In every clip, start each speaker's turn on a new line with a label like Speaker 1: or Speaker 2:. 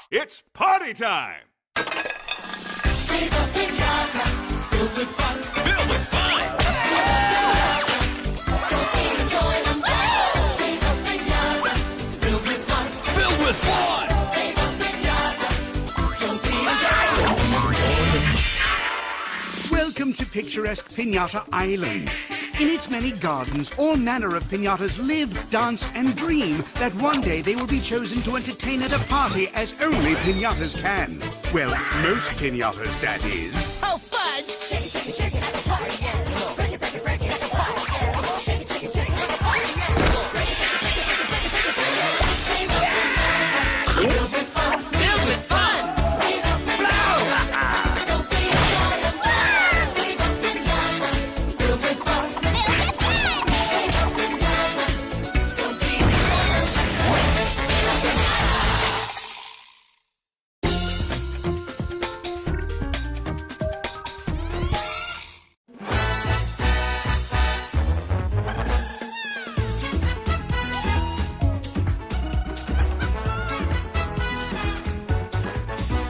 Speaker 1: It's party time!
Speaker 2: Viva Pinata, filled with fun.
Speaker 1: Filled with fun!
Speaker 2: So enjoy them. Viva Pinata, filled with fun.
Speaker 1: Filled with fun!
Speaker 2: Viva Pinata, so enjoy them.
Speaker 3: Welcome to picturesque Pinata Island. In its many gardens, all manner of pinatas live, dance, and dream that one day they will be chosen to entertain at a party as only pinatas can. Well, most pinatas, that is.
Speaker 2: Oh, fudge! Shake it, shake it, shake it at the party animal. Break it, break it, break it at the party animal. Shake it, shake it, shake it at the party animal. Break it, break it, break it, break it, break it, break it. Viva Pinata, filled with fun.
Speaker 4: Filled with fun!
Speaker 2: Viva Pinata, so enjoy them. Viva Pinata, filled with fun.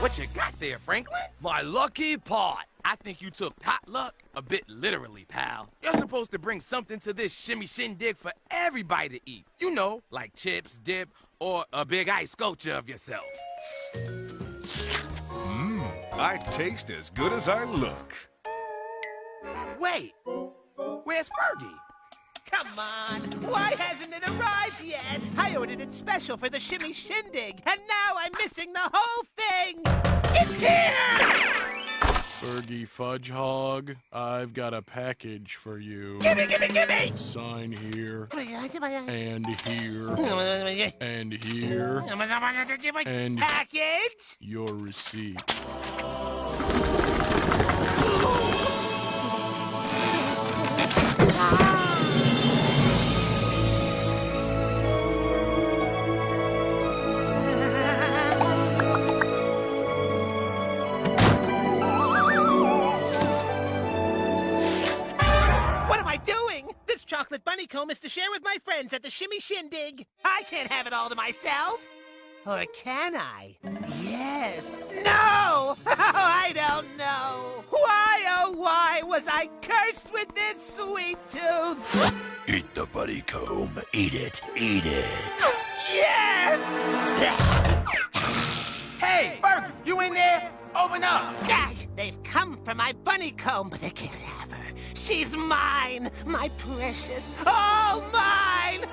Speaker 5: What you got there, Franklin?
Speaker 4: My lucky pot.
Speaker 5: I think you took potluck a bit literally, pal. You're supposed to bring something to this shimmy shindig for everybody to eat. You know, like chips, dip, or a big ice sculpture of yourself.
Speaker 1: I taste as good as I look.
Speaker 5: Wait, where's Fergie?
Speaker 6: Come on! Why hasn't it arrived yet? I ordered it special for the shimmy shindig, and now I'm missing the whole thing! It's here!
Speaker 7: Fergie Fudge Hog, I've got a package for you.
Speaker 6: Gimme, gimme, gimme!
Speaker 7: Sign here, and here, and here, and
Speaker 6: Package?
Speaker 7: your receipt.
Speaker 6: This chocolate bunny comb is to share with my friends at the shimmy shindig. I can't have it all to myself. Or can I? Yes. No! I don't know. Why, oh, why was I cursed with this sweet tooth?
Speaker 8: Eat the bunny comb. Eat it. Eat it.
Speaker 6: Yes!
Speaker 5: Hey, Fergie, you in there? Open up!
Speaker 6: Ah, they've come for my bunny comb, but they can't have her. She's mine, my precious, all mine!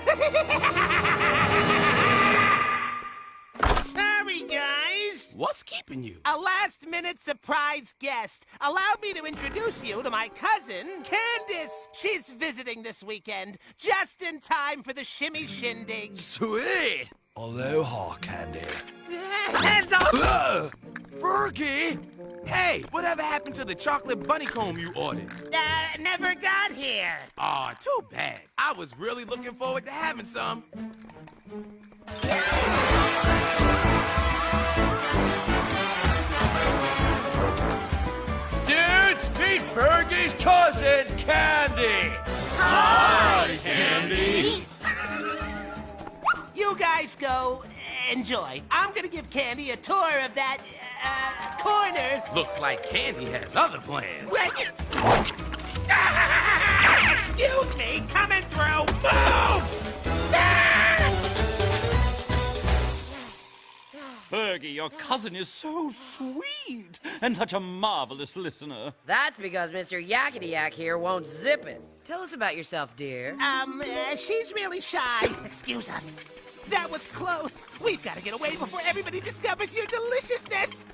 Speaker 6: Sorry, guys.
Speaker 5: What's keeping you?
Speaker 6: A last-minute surprise guest. Allow me to introduce you to my cousin, Candace. She's visiting this weekend, just in time for the shimmy shindig.
Speaker 8: Sweet. Aloha, Candy.
Speaker 6: Hands off!
Speaker 5: Fergie! Hey, whatever happened to the chocolate bunny comb you ordered?
Speaker 6: Never got here.
Speaker 5: Aw, too bad. I was really looking forward to having some.
Speaker 4: Dudes, meet Fergie's cousin, Candy!
Speaker 6: Hi,
Speaker 4: Candy!
Speaker 6: You guys go enjoy. I'm gonna give Candy a tour of that, corner.
Speaker 5: Looks like Candy has other plans.
Speaker 6: Excuse me, coming through. Move!
Speaker 9: Fergie, your cousin is so sweet and such a marvelous listener.
Speaker 10: That's because Mr. Yakety Yak here won't zip it. Tell us about yourself, dear.
Speaker 6: She's really shy. Excuse us. That was close. We've got to get away before everybody discovers your deliciousness.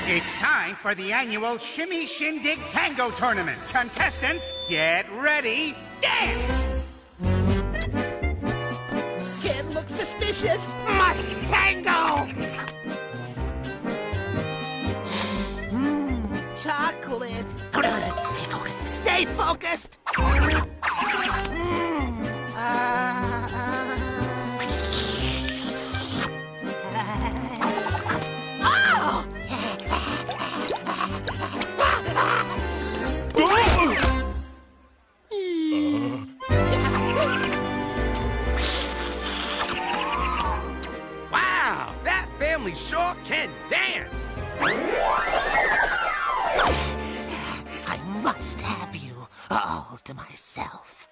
Speaker 3: It's time for the annual Shimmy Shindig Tango Tournament. Contestants, get ready, dance!
Speaker 6: Kid looks suspicious. Must tango. Chocolate. Stay focused. Stay focused.
Speaker 5: family sure can dance.
Speaker 6: I must have you all to myself.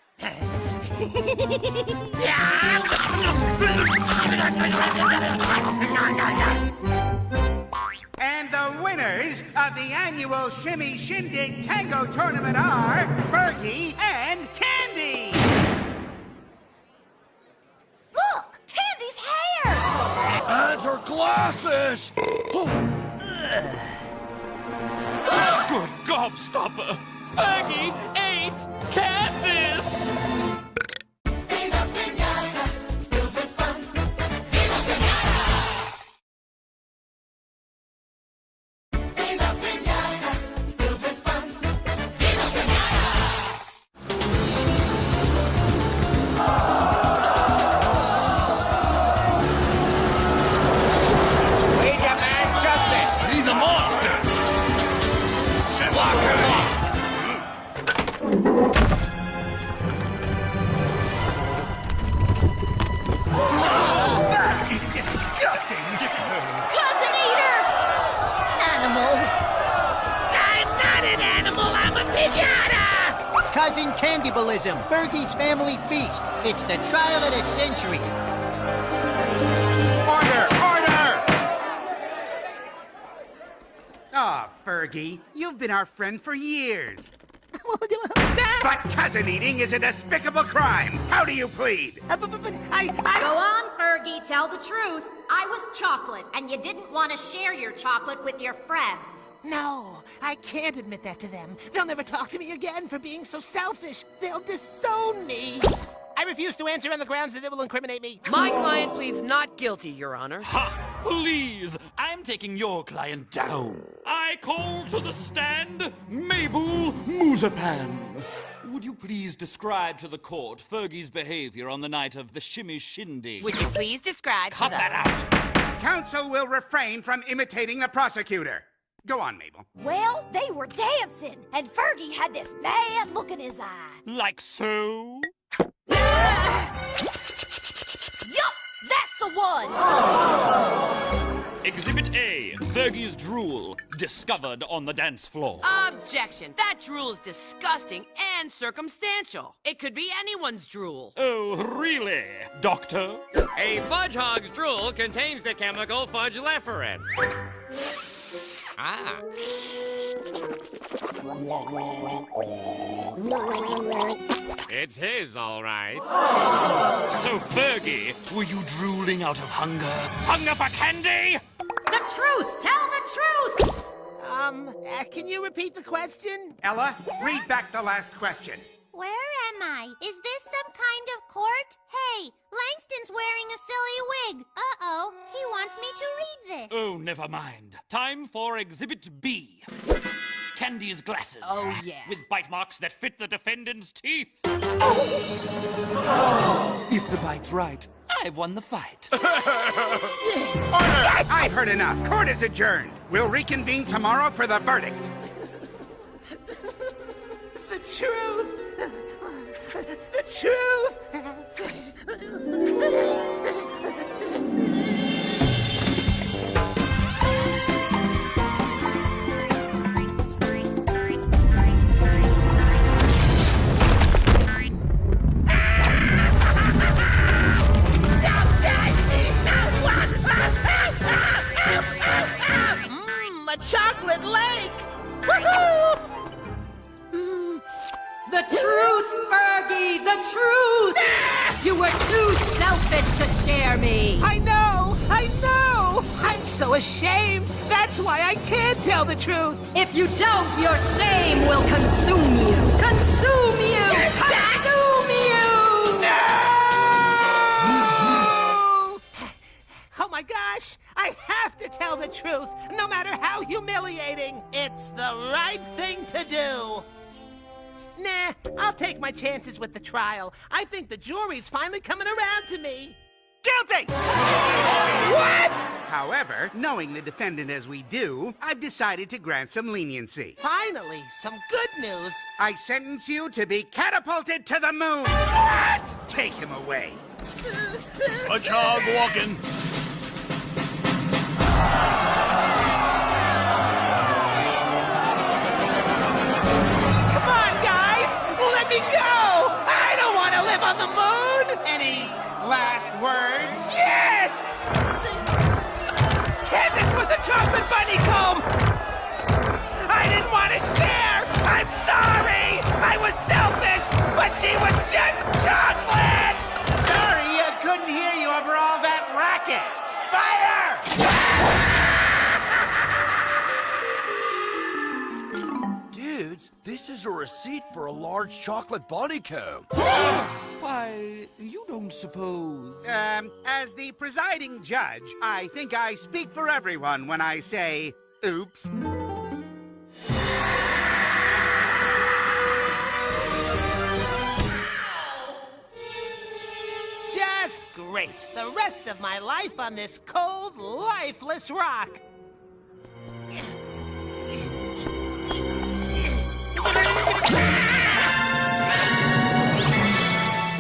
Speaker 3: And the winners of the annual Shimmy Shindig Tango Tournament are Fergie and Candy!
Speaker 2: Look! Candy's hair!
Speaker 4: And her glasses!
Speaker 9: Good gobstopper! Fergie ate Candice!
Speaker 2: Viva Pinata, filled with fun. Viva Pinata! Viva Pinata, filled with fun. Viva Pinata!
Speaker 5: We demand justice.
Speaker 1: He's a monster! Block her!
Speaker 3: That is disgusting!
Speaker 2: Cousin Eater! Animal!
Speaker 6: I'm not an animal, I'm a pinata!
Speaker 11: Cousin Candibalism, Fergie's family feast. It's the trial of the century.
Speaker 3: Order! Order! Ah, Fergie, you've been our friend for years. But cousin eating is a despicable crime. How do you plead?
Speaker 6: But I...
Speaker 12: Go on, Fergie, tell the truth. I was chocolate, and you didn't want to share your chocolate with your friends.
Speaker 6: No, I can't admit that to them. They'll never talk to me again for being so selfish. They'll disown me. I refuse to answer on the grounds that it will incriminate me.
Speaker 10: My client pleads not guilty, Your Honor.
Speaker 9: Ha! Please! I'm taking your client down. I call to the stand Mabel Muzapan. Would you please describe to the court Fergie's behavior on the night of the Shimmy Shindig?
Speaker 10: Would you please describe
Speaker 9: Cut
Speaker 10: to the...
Speaker 9: that out!
Speaker 3: Counsel will refrain from imitating the prosecutor. Go on, Mabel.
Speaker 2: Well, they were dancing, and Fergie had this bad look in his eye.
Speaker 9: Like so?
Speaker 2: Yup! That's the one!
Speaker 9: Exhibit A, Fergie's drool, discovered on the dance floor.
Speaker 10: Objection. That drool is disgusting and circumstantial. It could be anyone's drool.
Speaker 9: Oh, really, Doctor?
Speaker 13: A fudge hog's drool contains the chemical fudge-leferin. Ah. It's his, all right.
Speaker 9: So, Fergie, were you drooling out of hunger? Hunger for candy?
Speaker 12: The truth! Tell the truth!
Speaker 6: Can you repeat the question?
Speaker 3: Ella, read back the last question.
Speaker 2: Where am I? Is this some kind of court? Hey, Langston's wearing a silly wig. Uh-oh, he wants me to read this.
Speaker 9: Oh, never mind. Time for Exhibit B. Candy's glasses.
Speaker 10: Oh, yeah.
Speaker 9: With bite marks that fit the defendant's teeth. If the bite's right, I've won the fight.
Speaker 3: Order! I've heard enough. Court is adjourned. We'll reconvene tomorrow for the verdict.
Speaker 6: The truth! The truth! A chocolate lake! Woohoo!
Speaker 12: The truth, Fergie! The truth! You were too selfish to share me!
Speaker 6: I know! I know! I'm so ashamed! That's why I can't tell the truth!
Speaker 12: If you don't, your shame will consume you! Consume you! Consume you!
Speaker 6: Oh my gosh! I have to tell the truth, no matter how humiliating! It's the right thing to do! Nah, I'll take my chances with the trial. I think the jury's finally coming around to me.
Speaker 3: Guilty!
Speaker 6: What?
Speaker 3: However, knowing the defendant as we do, I've decided to grant some leniency.
Speaker 6: Finally, some good news.
Speaker 3: I sentence you to be catapulted to the moon. What? Take him away.
Speaker 4: Pudge hog walking.
Speaker 6: She was just chocolate! Sorry, I couldn't hear you over all that racket. Fire!
Speaker 4: Dudes, this is a receipt for a large chocolate bunny comb.
Speaker 9: Why, you don't suppose...
Speaker 3: As the presiding judge, I think I speak for everyone when I say, oops.
Speaker 6: Just great. The rest of my life on this cold, lifeless rock.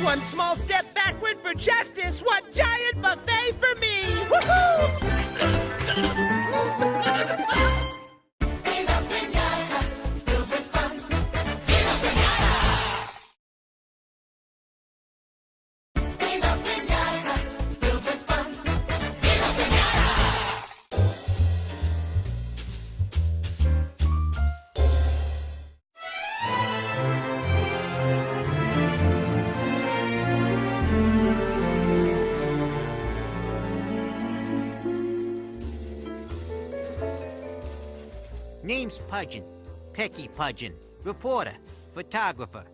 Speaker 6: One small step backward for justice, one giant buffet for me! Woohoo!
Speaker 2: Viva Pinata, filled with fun. Viva Pinata! Viva Pinata, filled with fun. Viva Pinata!
Speaker 11: Name's Pudgeon. Pecky Pudgeon. Reporter. Photographer.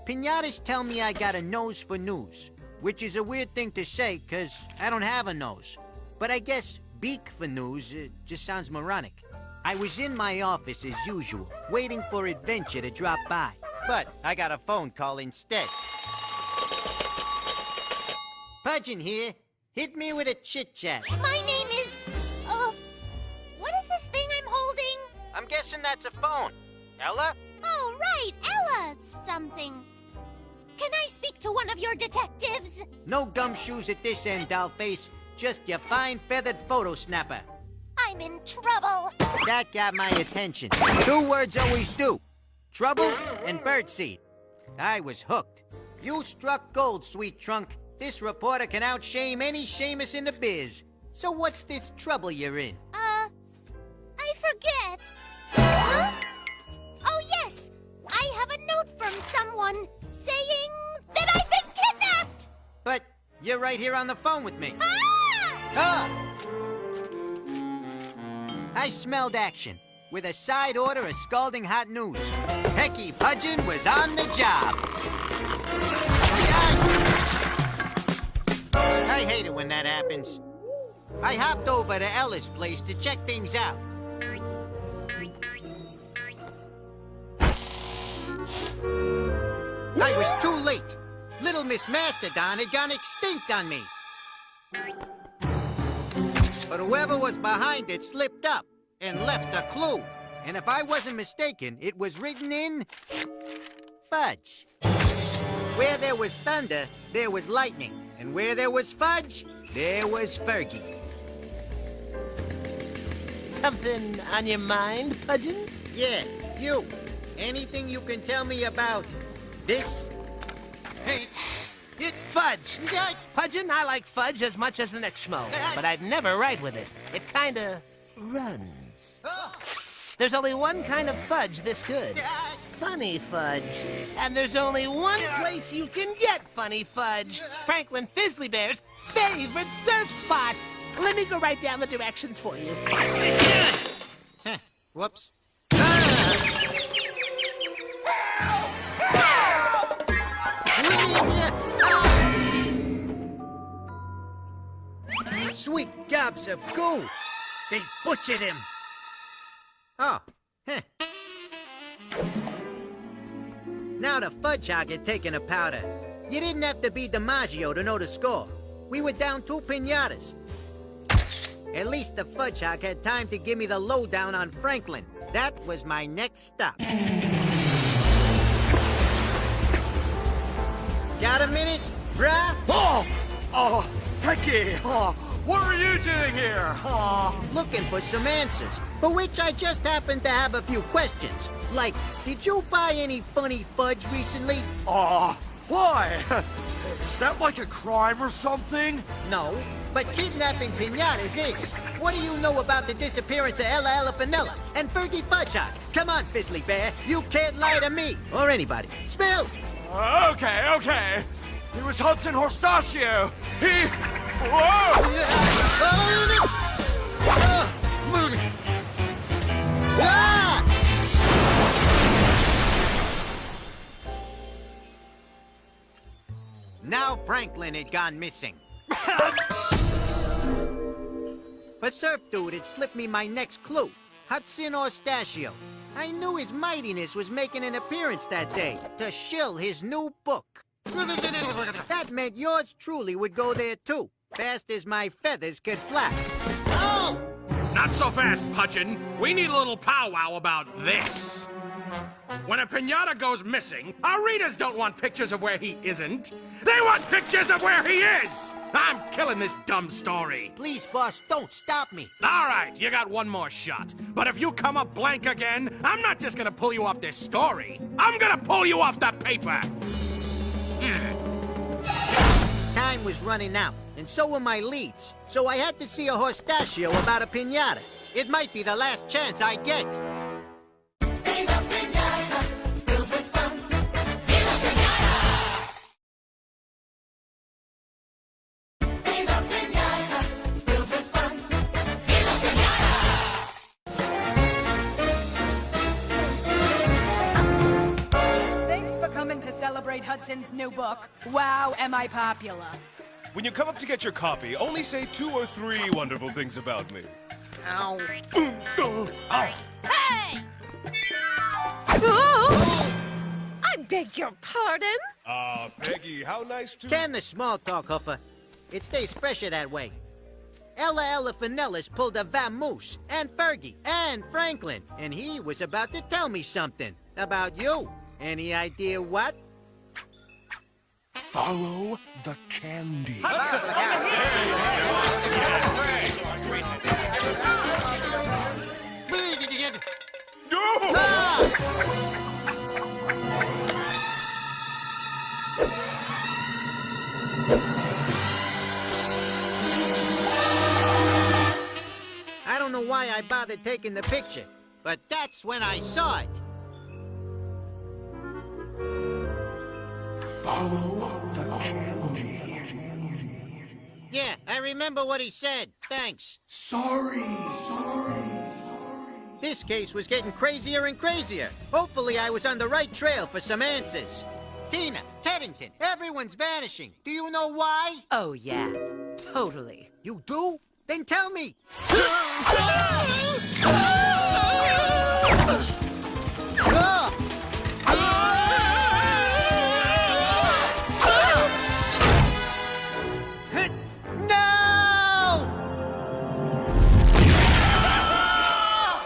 Speaker 11: Pinatas tell me I got a nose for news, which is a weird thing to say, 'cause I don't have a nose. But I guess beak for news just sounds moronic. I was in my office as usual, waiting for adventure to drop by. But I got a phone call instead. Pudgeon here. Hit me with a chit-chat.
Speaker 12: My name is... what is this thing I'm holding?
Speaker 11: I'm guessing that's a phone. Ella?
Speaker 12: Oh, right, Ella something. Can I speak to one of your detectives?
Speaker 11: No gumshoes at this end, dollface. Just your fine feathered photo snapper.
Speaker 12: I'm in trouble.
Speaker 11: That got my attention. 2 words always do. Trouble and birdseed. I was hooked. You struck gold, sweet trunk. This reporter can outshame any shamus in the biz. So what's this trouble you're in?
Speaker 12: I forget. Huh? Oh, yes. I have a note from someone saying that I've been kidnapped.
Speaker 11: But you're right here on the phone with me.
Speaker 12: Ah!
Speaker 11: I smelled action, with a side order of scalding hot news. Pecky Pudgeon was on the job. I hate it when that happens. I hopped over to Ella's place to check things out. I was too late. Little Miss Mastodon had gone extinct on me. But whoever was behind it slipped up and left a clue. And if I wasn't mistaken, it was written in... fudge. Where there was thunder, there was lightning. And where there was fudge, there was Fergie.
Speaker 6: Something on your mind, Pudgeon?
Speaker 11: Yeah, you. Anything you can tell me about this?
Speaker 6: Hey, fudge. Pudgeon, I like fudge as much as the next schmo, but I'd never write with it. It kinda runs. There's only one kind of fudge this good. Funny fudge. And there's only one place you can get funny fudge. Franklin Fizzly Bear's favorite surf spot. Let me go write down the directions for you.
Speaker 11: Whoops. Sweet gobs of goo! They butchered him! Oh, Now the fudge hog had taken a powder. You didn't have to be DiMaggio to know the score. We were down 2 pinatas. At least the fudge hog had time to give me the lowdown on Franklin. That was my next stop. Got a minute, bruh?
Speaker 4: Oh, Pecky! What are you doing here?
Speaker 11: Looking for some answers, for which I just happen to have a few questions. Like, did you buy any funny fudge recently?
Speaker 4: Why? Is that like a crime or something?
Speaker 11: No, but kidnapping pinatas is. What do you know about the disappearance of Ella Elefanella and Fergie Fudge Hog? Come on, Fizzly Bear, you can't lie to me or anybody. Spill!
Speaker 4: Okay. It was Hudson Horstachio. He... Whoa!
Speaker 11: Now Franklin had gone missing. But Surf Dude had slipped me my next clue. Hudson Horstachio. I knew his mightiness was making an appearance that day to shill his new book. That meant yours truly would go there too, fast as my feathers could flap.
Speaker 14: Oh! Not so fast, Pudgeon. We need a little powwow about this. When a pinata goes missing, our readers don't want pictures of where he isn't. They want pictures of where he is! I'm killing this dumb story.
Speaker 11: Please, boss, don't stop me.
Speaker 14: All right, you got one more shot. But if you come up blank again, I'm not just gonna pull you off this story. I'm gonna pull you off the paper.
Speaker 11: Time was running out, and so were my leads. So I had to see a Horstachio about a pinata. It might be the last chance I get.
Speaker 2: Viva Pinata, filled with fun. Viva Pinata! Viva Pinata, filled with fun. Viva Pinata!
Speaker 15: Thanks for coming to celebrate Hudson's new book. Wow, am I popular.
Speaker 1: When you come up to get your copy, only say 2 or 3 wonderful things about me.
Speaker 11: Ow.
Speaker 15: Hey! Oh! I beg your pardon?
Speaker 1: Peggy, how nice to...
Speaker 11: Can the small talk, Huffer. It stays fresher that way. Ella Finellis pulled a vamoose, and Fergie, and Franklin, and he was about to tell me something about you. Any idea what?
Speaker 4: Follow the candy.
Speaker 11: I don't know why I bothered taking the picture, but that's when I saw it.
Speaker 4: Follow the candy.
Speaker 11: Yeah, I remember what he said. Thanks.
Speaker 4: Sorry.
Speaker 11: This case was getting crazier and crazier. Hopefully I was on the right trail for some answers. Tina, Teddington, everyone's vanishing. Do you know why?
Speaker 10: Oh, yeah. Totally.
Speaker 11: You do? Then tell me.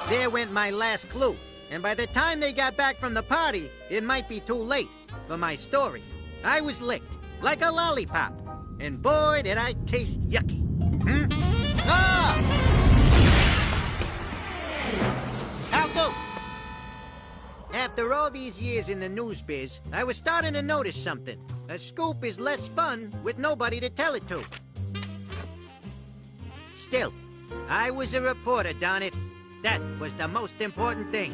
Speaker 11: There went my last clue. And by the time they got back from the party, it might be too late for my story. I was licked like a lollipop. And boy, did I taste yucky. How go? After all these years in the news biz, I was starting to notice something. A scoop is less fun with nobody to tell it to. Still, I was a reporter, darn it. That was the most important thing.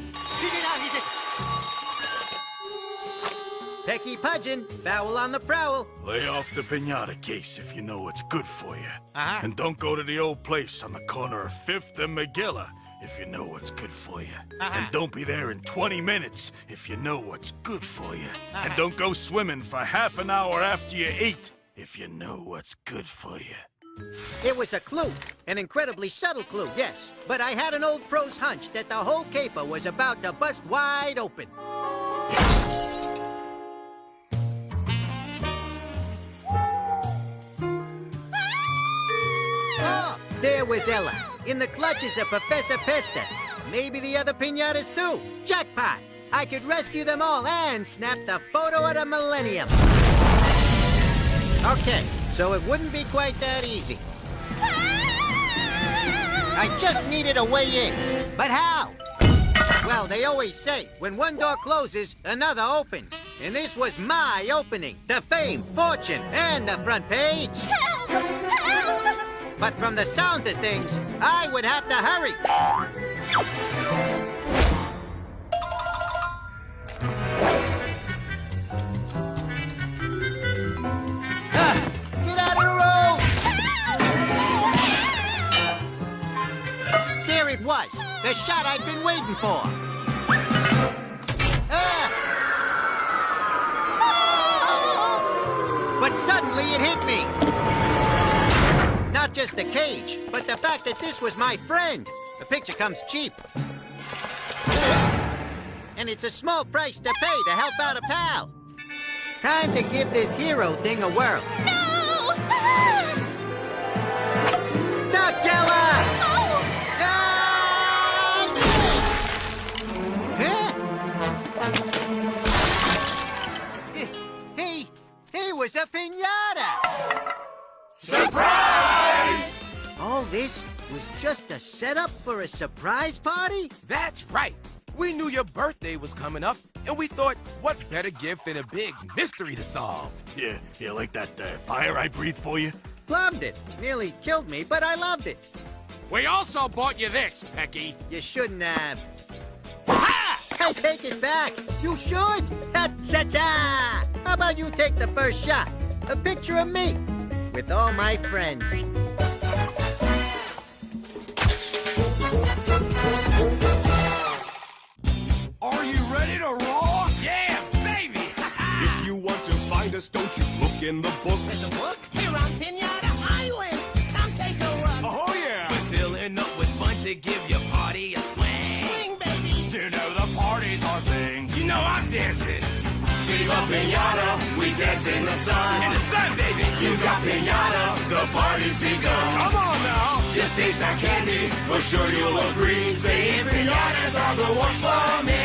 Speaker 11: Pecky Pudgeon, foul on the prowl.
Speaker 8: Lay off the pinata case if you know what's good for you.
Speaker 11: Uh-huh.
Speaker 8: And don't go to the old place on the corner of 5th and McGilla if you know what's good for you. And don't be there in 20 minutes if you know what's good for you. And don't go swimming for half an hour after you eat if you know what's good for you.
Speaker 11: It was a clue. An incredibly subtle clue, yes. But I had an old pro's hunch that the whole caper was about to bust wide open. Oh, there was Ella, in the clutches of Professor Pesta. Maybe the other pinatas too. Jackpot! I could rescue them all and snap the photo of the millennium. Okay, so it wouldn't be quite that easy. I just needed a way in. But how? Well, they always say, when one door closes, another opens. And this was my opening. The fame, fortune, and the front page.
Speaker 12: Help! Help!
Speaker 11: But from the sound of things, I would have to hurry. was. The shot I'd been waiting for. But suddenly it hit me. Not just the cage, but the fact that this was my friend. The picture comes cheap. And it's a small price to pay to help out a pal. Time to give this hero thing a whirl.
Speaker 12: No!
Speaker 11: Duckella!
Speaker 12: Oh! He was a piñata!
Speaker 5: Surprise!
Speaker 11: All this was just a setup for a surprise party?
Speaker 5: That's right. We knew your birthday was coming up, and we thought, what better gift than a big mystery to solve?
Speaker 8: Yeah, like that fire I breathed for you?
Speaker 11: Loved it. Nearly killed me, but I loved it.
Speaker 14: We also bought you this, Pecky.
Speaker 11: You shouldn't have. I take it back. You should. Ha-cha-cha! How about you take the first shot? A picture of me with all my friends.
Speaker 1: Are you ready to roar?
Speaker 5: Yeah, baby!
Speaker 1: If you want to find us, don't you look in the book.
Speaker 6: There's a book? We're on Pinata Island. Come take a look.
Speaker 1: Oh, yeah.
Speaker 5: We're filling up with fun to give your party a swing.
Speaker 6: Swing, baby.
Speaker 1: You know the party's our thing.
Speaker 5: You know I'm dancing.
Speaker 1: Viva Pinata, we dance in the sun.
Speaker 5: In the sun, baby.
Speaker 1: You got Pinata, the party's begun. Come on now. Just taste that candy, for sure you'll agree. Saying Pinatas are the ones for me.